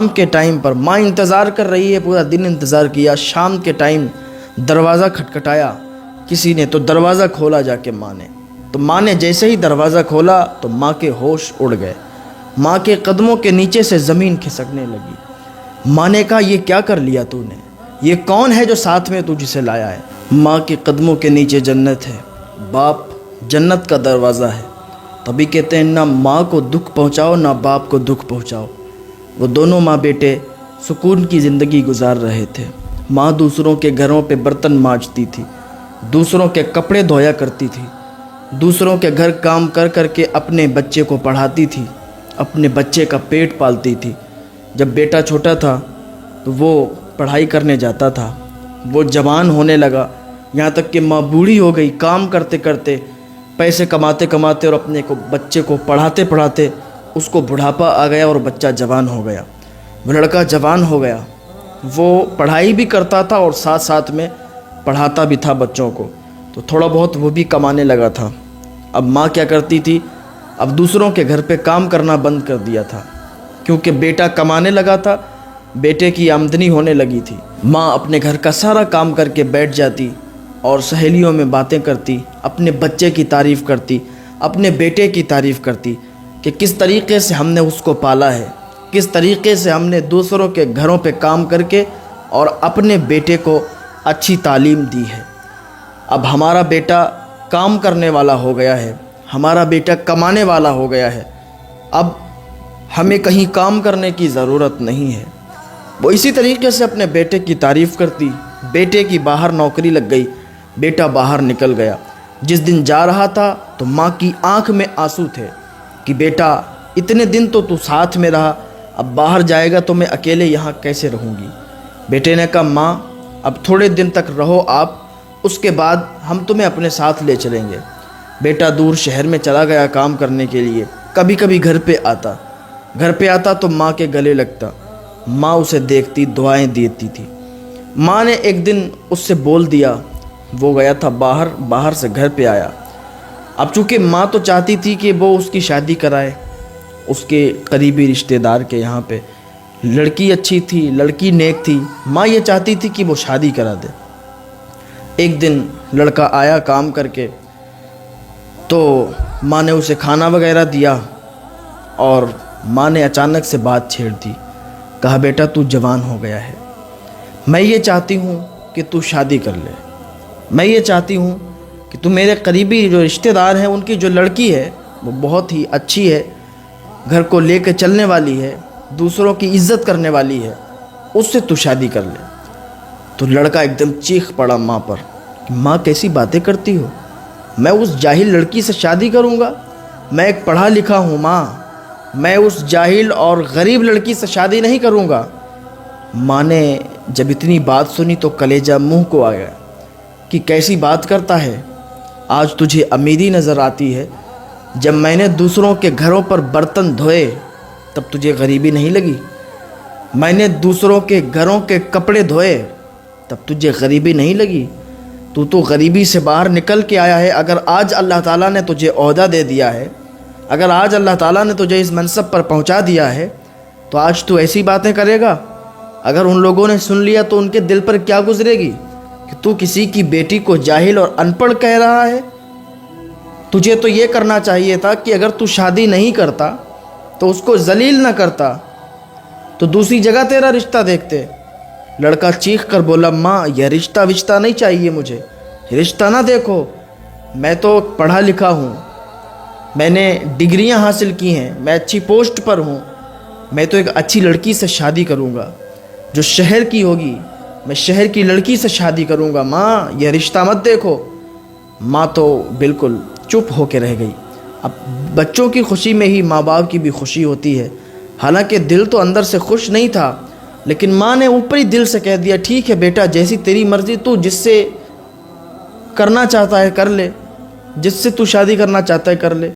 شام کے ٹائم پر ماں انتظار کر رہی ہے، پورا دن انتظار کیا، شام کے ٹائم دروازہ کھٹکھٹایا کسی نے، تو دروازہ کھولا جا کے ماں نے، تو ماں نے جیسے ہی دروازہ کھولا تو ماں کے ہوش اڑ گئے، ماں کے قدموں کے نیچے سے زمین کھسکنے لگی۔ ماں نے کہا یہ کیا کر لیا تو نے، یہ کون ہے جو ساتھ میں تجھ سے لایا ہے؟ ماں کے قدموں کے نیچے جنت ہے، باپ جنت کا دروازہ ہے، تبھی کہتے ہیں نہ ماں کو دکھ پہنچاؤ نہ باپ کو دکھ پہنچاؤ۔ وہ دونوں ماں بیٹے سکون کی زندگی گزار رہے تھے۔ ماں دوسروں کے گھروں پہ برتن مانجتی تھی، دوسروں کے کپڑے دھویا کرتی تھی، دوسروں کے گھر کام کر کر کے اپنے بچے کو پڑھاتی تھی، اپنے بچے کا پیٹ پالتی تھی۔ جب بیٹا چھوٹا تھا تو وہ پڑھائی کرنے جاتا تھا، وہ جوان ہونے لگا، یہاں تک کہ ماں بوڑھی ہو گئی، کام کرتے کرتے، پیسے کماتے کماتے اور اپنے بچے کو پڑھاتے پڑھاتے اس کو بڑھاپا آ گیا اور بچہ جوان ہو گیا۔ وہ لڑکا جوان ہو گیا، وہ پڑھائی بھی کرتا تھا اور ساتھ ساتھ میں پڑھاتا بھی تھا بچوں کو، تو تھوڑا بہت وہ بھی کمانے لگا تھا۔ اب ماں کیا کرتی تھی، اب دوسروں کے گھر پہ کام کرنا بند کر دیا تھا، کیونکہ بیٹا کمانے لگا تھا، بیٹے کی آمدنی ہونے لگی تھی۔ ماں اپنے گھر کا سارا کام کر کے بیٹھ جاتی اور سہیلیوں میں باتیں کرتی، اپنے بچے کی تعریف کرتی، اپنے بیٹے کی تعریف کرتی کہ کس طریقے سے ہم نے اس کو پالا ہے، کس طریقے سے ہم نے دوسروں کے گھروں پہ کام کر کے اور اپنے بیٹے کو اچھی تعلیم دی ہے۔ اب ہمارا بیٹا کام کرنے والا ہو گیا ہے، ہمارا بیٹا کمانے والا ہو گیا ہے، اب ہمیں کہیں کام کرنے کی ضرورت نہیں ہے۔ وہ اسی طریقے سے اپنے بیٹے کی تعریف کرتی، بیٹے کی باہر نوکری لگ گئی، بیٹا باہر نکل گیا۔ جس دن جا رہا تھا تو ماں کی آنکھ میں آنسو تھے کہ بیٹا اتنے دن تو ساتھ میں رہا، اب باہر جائے گا تو میں اکیلے یہاں کیسے رہوں گی؟ بیٹے نے کہا ماں اب تھوڑے دن تک رہو آپ، اس کے بعد ہم تمہیں اپنے ساتھ لے چلیں گے۔ بیٹا دور شہر میں چلا گیا کام کرنے کے لیے، کبھی کبھی گھر پہ آتا تو ماں کے گلے لگتا، ماں اسے دیکھتی، دعائیں دیتی تھی۔ ماں نے ایک دن اس سے بول دیا، وہ گیا تھا باہر سے گھر پہ آیا۔ اب چونکہ ماں تو چاہتی تھی کہ وہ اس کی شادی کرائے، اس کے قریبی رشتہ دار کے یہاں پہ، لڑکی اچھی تھی، لڑکی نیک تھی، ماں یہ چاہتی تھی کہ وہ شادی کرا دے۔ ایک دن لڑکا آیا کام کر کے تو ماں نے اسے کھانا وغیرہ دیا اور ماں نے اچانک سے بات چھیڑ دی، کہا بیٹا تو جوان ہو گیا ہے، میں یہ چاہتی ہوں کہ تو شادی کر لے، میں یہ چاہتی ہوں کہ تو میرے قریبی جو رشتہ دار ہیں ان کی جو لڑکی ہے وہ بہت ہی اچھی ہے، گھر کو لے کے چلنے والی ہے، دوسروں کی عزت کرنے والی ہے، اس سے تو شادی کر لے۔ تو لڑکا ایک دم چیخ پڑا ماں پر کہ ماں کیسی باتیں کرتی ہو، میں اس جاہل لڑکی سے شادی کروں گا؟ میں ایک پڑھا لکھا ہوں ماں، میں اس جاہل اور غریب لڑکی سے شادی نہیں کروں گا۔ ماں نے جب اتنی بات سنی تو کلیجہ منہ کو آ گیا کہ کیسی بات کرتا ہے، آج تجھے امیری نظر آتی ہے، جب میں نے دوسروں کے گھروں پر برتن دھوئے تب تجھے غریبی نہیں لگی، میں نے دوسروں کے گھروں کے کپڑے دھوئے تب تجھے غریبی نہیں لگی، تو غریبی سے باہر نکل کے آیا ہے۔ اگر آج اللہ تعالیٰ نے تجھے عہدہ دے دیا ہے، اگر آج اللہ تعالیٰ نے تجھے اس منصب پر پہنچا دیا ہے تو آج تو ایسی باتیں کرے گا، اگر ان لوگوں نے سن لیا تو ان کے دل پر کیا گزرے گی کہ تو کسی کی بیٹی کو جاہل اور ان پڑھ کہہ رہا ہے۔ تجھے تو یہ کرنا چاہیے تھا کہ اگر تو شادی نہیں کرتا تو اس کو ذلیل نہ کرتا، تو دوسری جگہ تیرا رشتہ دیکھتے۔ لڑکا چیخ کر بولا ماں یہ رشتہ نہیں چاہیے مجھے، رشتہ نہ دیکھو، میں تو پڑھا لکھا ہوں، میں نے ڈگریاں حاصل کی ہیں، میں اچھی پوسٹ پر ہوں، میں تو ایک اچھی لڑکی سے شادی کروں گا جو شہر کی ہوگی، میں شہر کی لڑکی سے شادی کروں گا، ماں یہ رشتہ مت دیکھو۔ ماں تو بالکل چپ ہو کے رہ گئی۔ اب بچوں کی خوشی میں ہی ماں باپ کی بھی خوشی ہوتی ہے، حالانکہ دل تو اندر سے خوش نہیں تھا، لیکن ماں نے اوپری دل سے کہہ دیا ٹھیک ہے بیٹا جیسی تیری مرضی، تو جس سے کرنا چاہتا ہے کر لے، جس سے تو شادی کرنا چاہتا ہے کر لے۔